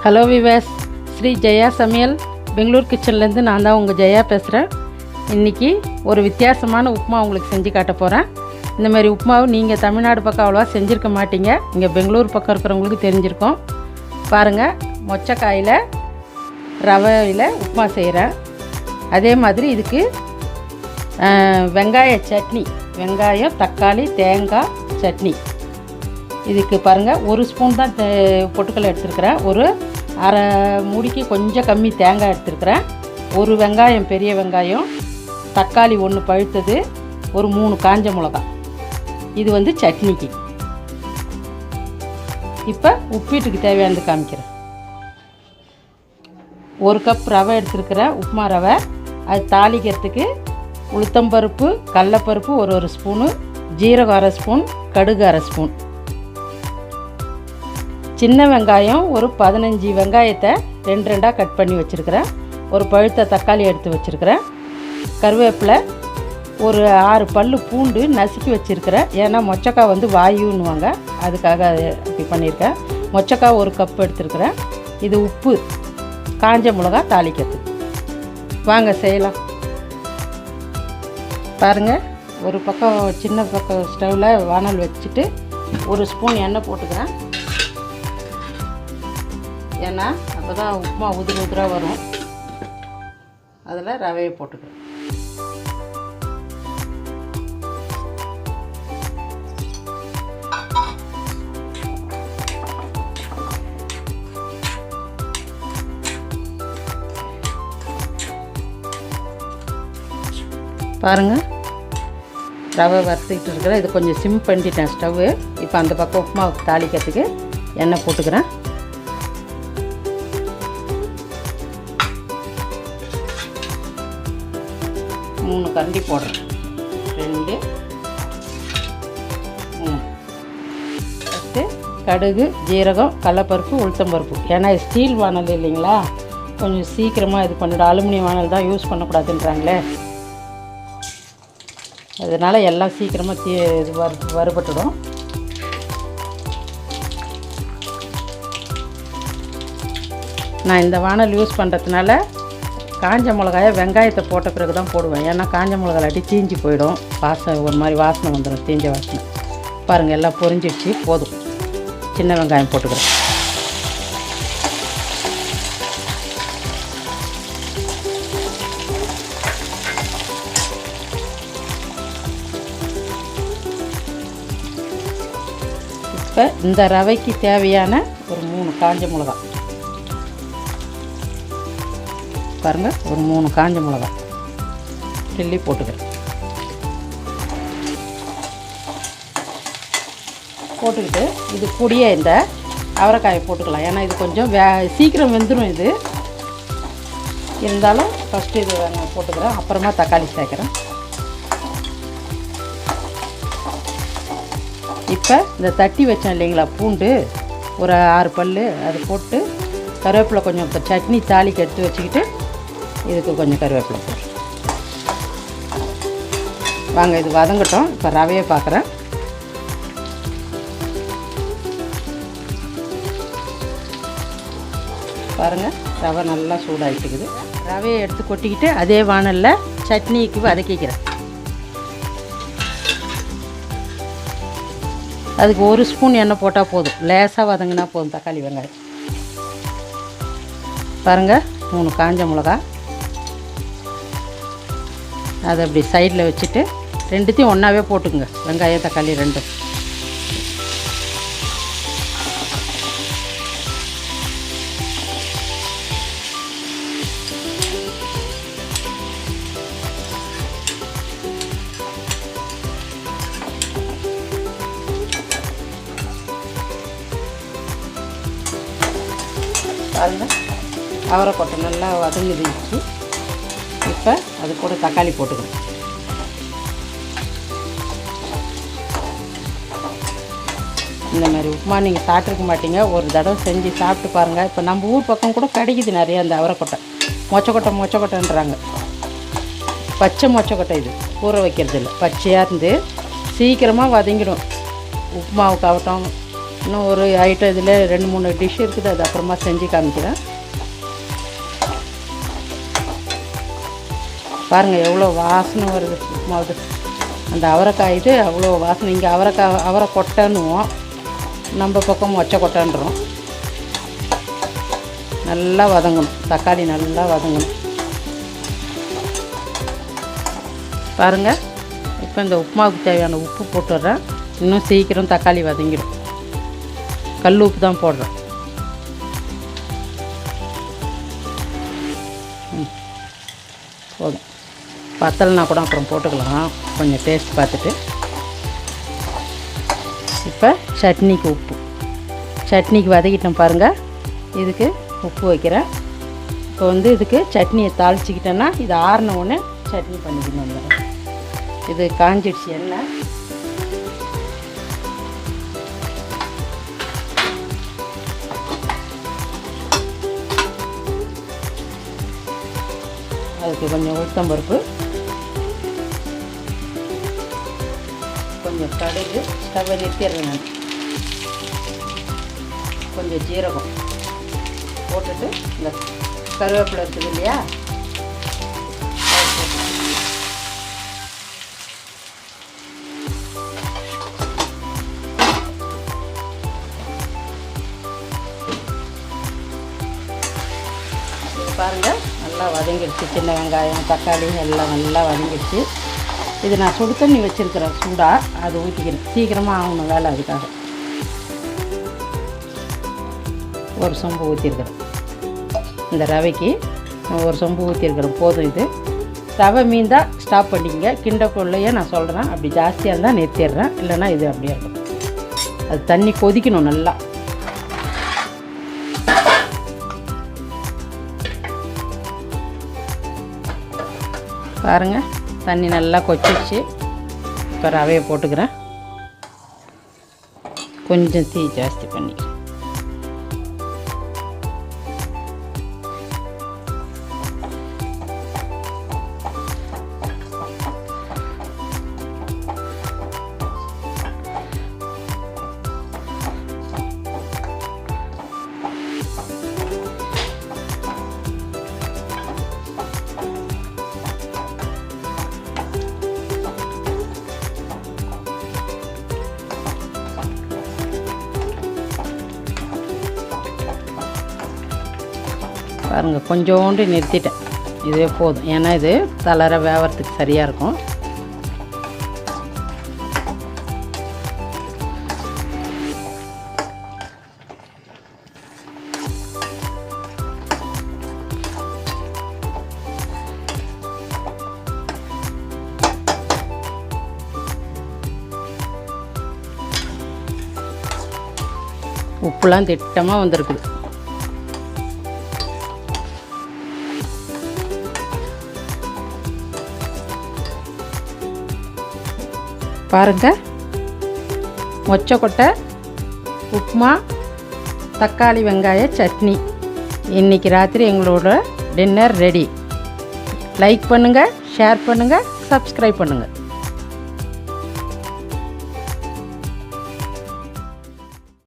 Hello விவாஸ், ஸ்ரீ ஜெயா சமையல் பெங்களூர் கிச்சன்லேருந்து நான் தான் உங்கள் ஜெயா பேசுகிறேன். இன்றைக்கி ஒரு வித்தியாசமான உப்புமா உங்களுக்கு செஞ்சு காட்ட போகிறேன். இந்தமாதிரி உப்புமாவை நீங்கள் தமிழ்நாடு பக்கம் அவ்வளோவா செஞ்சுருக்க மாட்டீங்க, இங்கே பெங்களூர் பக்கம் இருக்கிறவங்களுக்கு தெரிஞ்சிருக்கோம். பாருங்கள், மொச்சக்காயில் ரவையில் உப்புமா செய்கிறேன். அதே மாதிரி இதுக்கு வெங்காய சட்னி, வெங்காயம் தக்காளி தேங்காய் சட்னி. இதுக்கு பாருங்கள், ஒரு ஸ்பூன் தான் பொட்டுக்கடலை எடுத்துருக்கிறேன். ஒரு அரை மூடிக்கு கொஞ்சம் கம்மி தேங்காய் எடுத்துருக்கிறேன். ஒரு வெங்காயம், பெரிய வெங்காயம், தக்காளி ஒன்று பழுத்தது, ஒரு 3 காஞ்ச மிளகாய். இது சட்னிக்கு. இப்போ உப்பீட்டுக்கு தேவையானது காமிக்கிறேன். 1 கப் ரவை எடுத்துருக்கிறேன், உப்புமா ரவை. அது தாளிக்கிறதுக்கு உளுத்தம்பருப்பு, கடலப்பருப்பு ஒரு ஸ்பூனு, ஜீரகம் 1/2 ஸ்பூன், கடுகு 1/2 ஸ்பூன். சின்ன வெங்காயம் ஒரு 15 வெங்காயத்தை 2 கட் பண்ணி வச்சுருக்கிறேன். ஒரு பழுத்த தக்காளி எடுத்து வச்சுருக்கிறேன். கருவேப்பிலை, ஒரு 6 பல் பூண்டு நசுக்கி வச்சுருக்கிறேன். ஏன்னா மொச்சக்காய் வாயுன்னுவாங்க, அதுக்காக அப்படி பண்ணியிருக்கேன். மொச்சக்காய் 1 கப் எடுத்துருக்கிறேன். இது உப்பு, காஞ்ச மிளகா தாளிக்கிறதுக்கு. வாங்க செய்யலாம். பாருங்கள், ஒரு பக்கம் சின்ன பக்கம் ஸ்டவ்வில் வானல் வச்சுட்டு 1 ஸ்பூன் எண்ணெய் போட்டுக்கிறேன். ஏன்னா அப்போ தான் உப்புமா உதிராக வரும். அதில் ரவையை போட்டுக்கிறேன். பாருங்கள், ரவை வறுத்துக்கிட்டு இருக்கிறேன். இது கொஞ்சம் சிம் பண்ணிட்டேன் ஸ்டவ்வு. இப்போ அந்த பக்கம் உப்புமாவுக்கு தாளிக்கிறதுக்கு எண்ணெய் போட்டுக்கிறேன். மூணு கரண்டி போடுறேன். 2 3. ஃபஸ்ட்டு கடுகு, ஜீரகம், கடலப்பருப்பு, உளுத்தம்பருப்பு. ஏன்னா ஸ்டீல் வானல் இல்லைங்களா, கொஞ்சம் சீக்கிரமாக இது பண்ணிவிடும். அலுமினியம் வானல் தான் யூஸ் பண்ணக்கூடாதுன்றாங்களே, அதனால் எல்லாம் சீக்கிரமாக இது வறுபட்டுடும். நான் இந்த வானல் யூஸ் பண்ணுறதுனால காஞ்ச மிளகாயை வெங்காயத்தை போட்ட பிறகு தான் போடுவேன். ஏன்னா காஞ்ச மிளகாய் தீஞ்சு போயிடும், ஒரு மாதிரி வாசனை வந்துடும், தீஞ்ச வாசனை. பாருங்கள், எல்லாம் பொரிஞ்சிடுச்சு. போதும், சின்ன வெங்காயம் போட்டுக்கிறேன். இப்போ இந்த ரவைக்கு தேவையான ஒரு 3 காஞ்ச மிளகாய். பாருங்கள், ஒரு 3 காஞ்ச மிளகாய் கிள்ளி போட்டுக்கிறேன். போட்டுக்கிட்டு இது கூடிய இந்த அவரைக்காயை போட்டுக்கலாம். ஏன்னா இது கொஞ்சம் சீக்கிரம் வெந்துடும். இது இருந்தாலும் ஃபஸ்ட்டு இது போட்டுக்கிறேன், அப்புறமா தக்காளி சேர்க்குறேன். இப்போ இந்த தட்டி வச்சேன் இல்லைங்களா பூண்டு, ஒரு 6 பல், அது போட்டு கருவேப்பிலை கொஞ்சம் இப்போ சட்னி தாளிக்கு எடுத்து வச்சுக்கிட்டு இதுக்கு கொஞ்சம் கருவேப்பிலை போட்டு வாங்க, இது வதங்கட்டும். இப்போ ரவையை பார்க்குறேன். பாருங்கள், ரவை நல்லா சூடாகிட்டுக்குது. ரவையை எடுத்து கொட்டிக்கிட்டு அதே வானலில் சட்னிக்கு வதக்கிக்கிறேன். அதுக்கு 1 ஸ்பூன் எண்ணெய் போட்டால் போதும், லேசாக வதங்கினா போதும். தக்காளி வெங்காயம் பாருங்கள், 3 காஞ்ச மிளகா. அதை அப்படி சைடில் வச்சுட்டு 2த்தையும் ஒன்றாவே போட்டுக்குங்க, வெங்காயம் தக்காளி 2. பாருங்கள், அவரைக்கொட்டை நல்லா வதங்கிடுச்சு. இப்போ அது கூட தக்காளி போட்டுக்கிறேன். இந்த மாதிரி உப்புமா நீங்கள் சாப்பிட்ருக்க மாட்டீங்க, ஒரு தடவை செஞ்சு சாப்பிட்டு பாருங்கள். இப்போ நம்ம ஊர் பக்கம் கூட கிடைக்குது நிறைய அந்த அவரைக்கொட்டை. மொச்சக்கொட்டைன்றாங்க. பச்சை மொச்சக்கொட்டை. இது ஊற வைக்கிறது இல்லை, பச்சையாக இருந்து சீக்கிரமாக வதங்கிடும். உப்புமாவுக்காகட்டும், இன்னும் ஒரு ஐட்டம் இதில் 2-3 டிஷ் இருக்குது, அது அப்புறமா செஞ்சு காமிக்கிறேன். பாருங்கள் எவ்வளோ வாசனை வருது உப்புமாவுது. அந்த அவரைக்காய் இது அவ்வளோ வாசனை. இங்கே அவரை கொட்டைன்னுவோம், நம்ம பக்கம் மொச்சை கொட்டைன்றோம். நல்லா வதங்கணும், தக்காளி நல்லா வதங்கணும். பாருங்கள், இப்போ இந்த உப்புமாவுக்கு தேவையான உப்பு போட்டுடுறேன். இன்னும் சீக்கிரம் தக்காளி வதங்கிடும். கல் உப்பு தான் போடுறேன். போதும். பத்தலைனா கூட அப்புறம் போட்டுக்கலாம், கொஞ்சம் டேஸ்ட் பார்த்துட்டு. இப்போ சட்னிக்கு உப்பு, சட்னிக்கு வதக்கிட்டேன் பாருங்கள். இதுக்கு உப்பு வைக்கிறேன். இப்போ இதுக்கு சட்னியை தாளிச்சிக்கிட்டேன்னா இது ஆறின உடனே சட்னி பண்ணிக்கணும். இது காஞ்சிடுச்சு எண்ணெய். அதுக்கு கொஞ்சம் உளுத்தம்பருப்பு, கொஞ்சம் கடுகு, ஸ்டவ்வை நிறுத்திடுறேன் நான். கொஞ்சம் ஜீரகம் போட்டுட்டு இந்த கருவேப்பிலை இருக்குது இல்லையா, பாருங்கள் நல்லா வதங்கிடுச்சு. சின்ன வெங்காயம் தக்காளி எல்லாம் நல்லா வதங்கிடுச்சு. இது நான் சுடு தண்ணி வச்சுருக்கிறேன் சூடாக, அது ஊற்றிக்கிறேன். சீக்கிரமாக ஆகணும் வேலை, அதுக்காக ஒரு சொம்பு ஊற்றிருக்கிறேன். இந்த ரவைக்கு ஒரு சொம்பு ஊற்றிருக்கிறேன், போதும். இது ரவை மீந்தா ஸ்டாப் பண்ணிக்கங்க, கிண்டக்குள்ளையே நான் சொல்கிறேன். அப்படி ஜாஸ்தியாக இருந்தால் நிறுத்திடுறேன், இல்லைன்னா இது அப்படியே இருக்கும். அது தண்ணி கொதிக்கணும் நல்லா. பாருங்கள் தண்ணி நல்லா கொச்சிச்சு. இப்போ ரவையை போட்டுக்கிறேன். கொஞ்சம் தீ ஜாஸ்தி பண்ணி பாருங்கள், கொஞ்சோண்டு நிறுத்திட்டேன். இதுவே போதும், ஏன்னா இது தளர வேவறதுக்கு சரியாக இருக்கும். உப்புலாம் திட்டமாக வந்திருக்குது. பாருங்கள், மொச்சக்கொட்டை உப்புமா தக்காளி வெங்காய சட்னி. இன்றைக்கி ராத்திரி எங்களோட டின்னர் ரெடி. லைக் பண்ணுங்கள், ஷேர் பண்ணுங்கள், சப்ஸ்கிரைப் பண்ணுங்கள்.